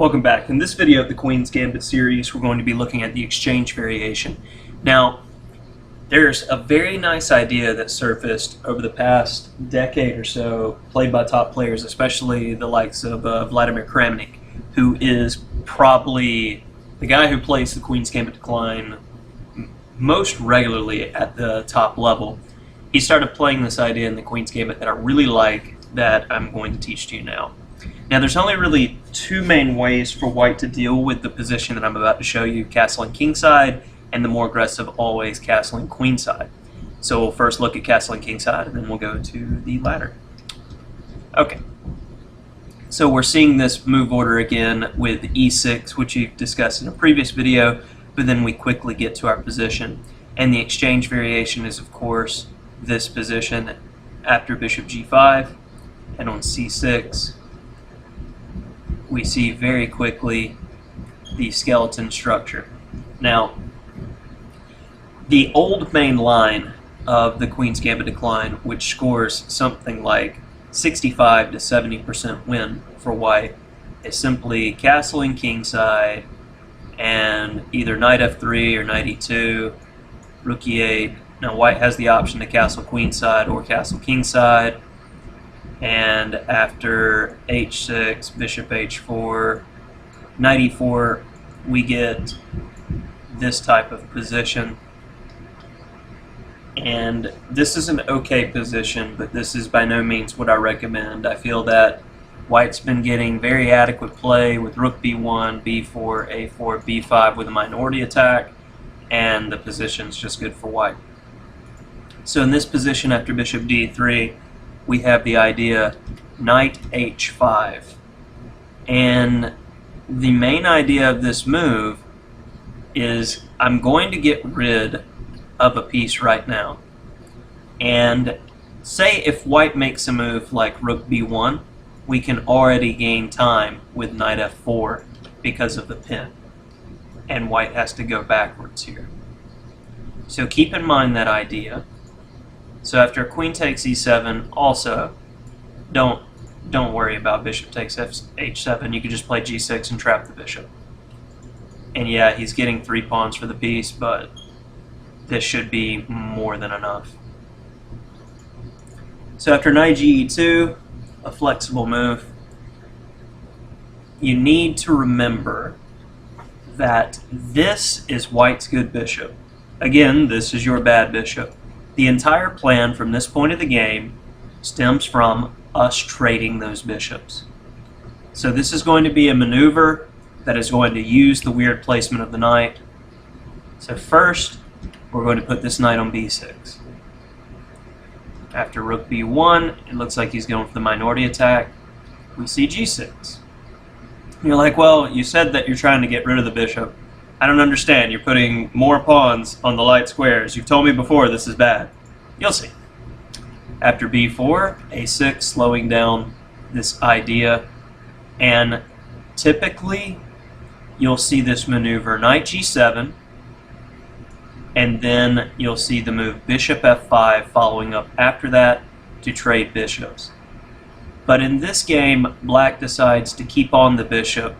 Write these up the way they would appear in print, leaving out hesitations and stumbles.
Welcome back. In this video of the Queens Gambit series, we're going to be looking at the exchange variation. Now, there's a very nice idea that surfaced over the past decade or so, played by top players, especially the likes of Vladimir Kramnik, who is probably the guy who plays the Queens Gambit Declined most regularly at the top level. He started playing this idea in the Queens Gambit that I really like, that I'm going to teach to you now. Now, there's only really two main ways for white to deal with the position that I'm about to show you, castling kingside, and the more aggressive, always castling queenside. So we'll first look at castling kingside, and then we'll go to the ladder. Okay. So we're seeing this move order again with e6, which we've discussed in a previous video, but then we quickly get to our position. And the exchange variation is, of course, this position after bishop g5, and on c6, we see very quickly the skeleton structure. Now, the old main line of the Queen's Gambit Declined, which scores something like 65 to 70% win for white, is simply castling kingside and either knight f3 or knight e2, rook e8. Now, white has the option to castle queenside or castle kingside. And after h6, bishop h4, knight e4, we get this type of position. And this is an okay position, but this is by no means what I recommend. I feel that white's been getting very adequate play with rook b1, b4, a4, b5 with a minority attack, and the position's just good for white. So in this position after bishop d3, we have the idea knight h5. And the main idea of this move is I'm going to get rid of a piece right now. And say if white makes a move like rook b1, we can already gain time with knight f4 because of the pin. And white has to go backwards here. So keep in mind that idea. So after queen takes e7, also don't worry about bishop takes h7. You can just play g6 and trap the bishop. And yeah, he's getting 3 pawns for the piece, but this should be more than enough. So after knight ge2, a flexible move, you need to remember that this is white's good bishop. Again, this is your bad bishop. The entire plan from this point of the game stems from us trading those bishops. So this is going to be a maneuver that is going to use the weird placement of the knight. So first, we're going to put this knight on b6. After rook b1, it looks like he's going for the minority attack. We see g6. You're like, well, you said that you're trying to get rid of the bishop. I don't understand. You're putting more pawns on the light squares. You've told me before this is bad. You'll see. After b4, a6, slowing down this idea. And typically, you'll see this maneuver knight g7, and then you'll see the move bishop f5 following up after that to trade bishops. But in this game, black decides to keep on the bishop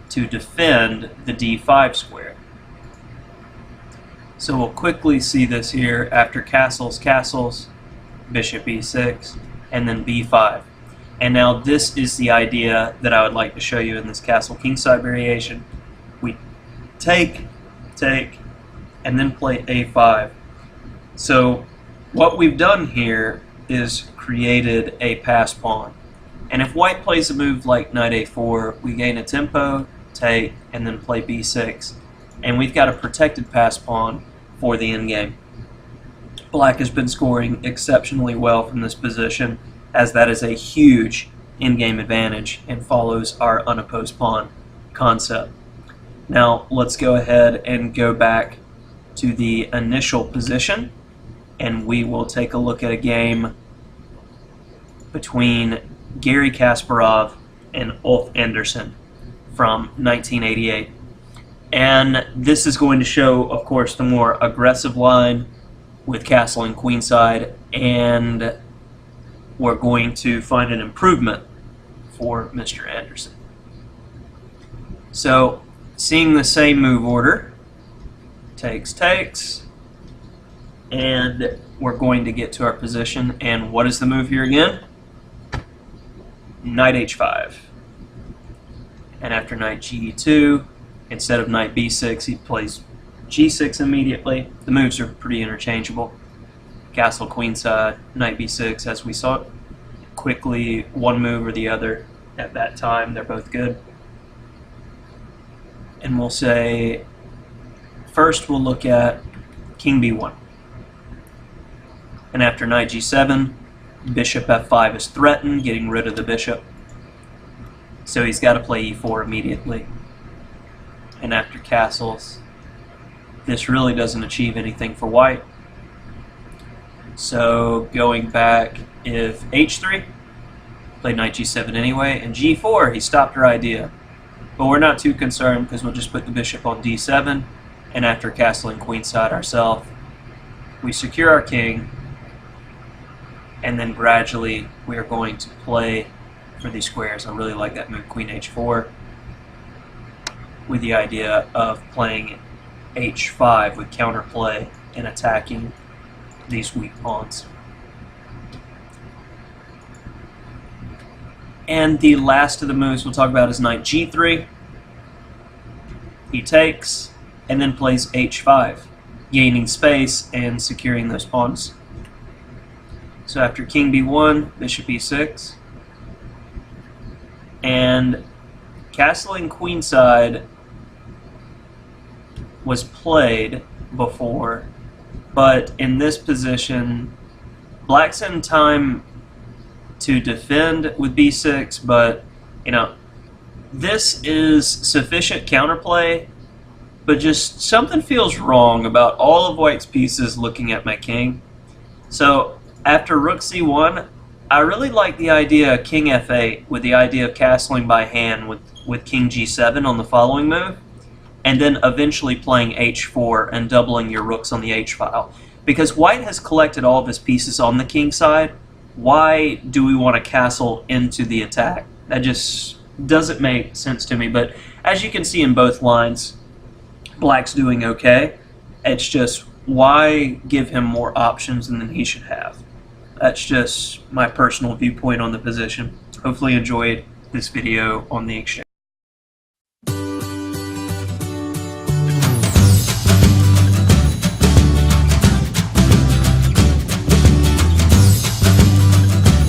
to defend the d5 square. So we'll quickly see this here after castles, bishop e6, and then b5. And now this is the idea that I would like to show you in this castle kingside variation. We take, and then play a5. So what we've done here is created a pass pawn. And if white plays a move like knight a4, we gain a tempo, take, and then play b6. And we've got a protected pass pawn for the endgame. Black has been scoring exceptionally well from this position, as that is a huge endgame advantage and follows our unopposed pawn concept. Now let's go ahead and go back to the initial position, and we will take a look at a game between Garry Kasparov and Ulf Andersson from 1988. And this is going to show, of course, the more aggressive line with castling queenside, and we're going to find an improvement for Mr. Andersson. So, seeing the same move order, takes, and we're going to get to our position. And what is the move here again? Knight h5. And after knight g2, instead of knight b6, he plays g6 immediately. The moves are pretty interchangeable. Castle queenside, knight b6, as we saw it. Quickly, one move or the other at that time, they're both good. And we'll say, first we'll look at king b1. And after knight g7, bishop f5 is threatened, getting rid of the bishop. So he's got to play e4 immediately. And after castles, this really doesn't achieve anything for white. So going back, if h3, played knight g7 anyway, and g4, he stopped her idea. But we're not too concerned because we'll just put the bishop on d7, and after castling queenside ourselves, we secure our king, and then gradually we are going to play for these squares. I really like that move, queen h4, with the idea of playing h5 with counterplay and attacking these weak pawns. And the last of the moves we'll talk about is knight g3. He takes, and then plays h5, gaining space and securing those pawns. So after king b1, bishop e6, and castling queenside was played before, but in this position, black's in time to defend with b6, but this is sufficient counterplay, but just something feels wrong about all of white's pieces looking at my king. So after rook c1, I really like the idea of king f8 with the idea of castling by hand with king g7 on the following move, and then eventually playing h4 and doubling your rooks on the h-file. Because white has collected all of his pieces on the king side, why do we want to castle into the attack? That just doesn't make sense to me. But as you can see in both lines, black's doing okay. It's just, why give him more options than he should have? That's just my personal viewpoint on the position. Hopefully you enjoyed this video on the exchange.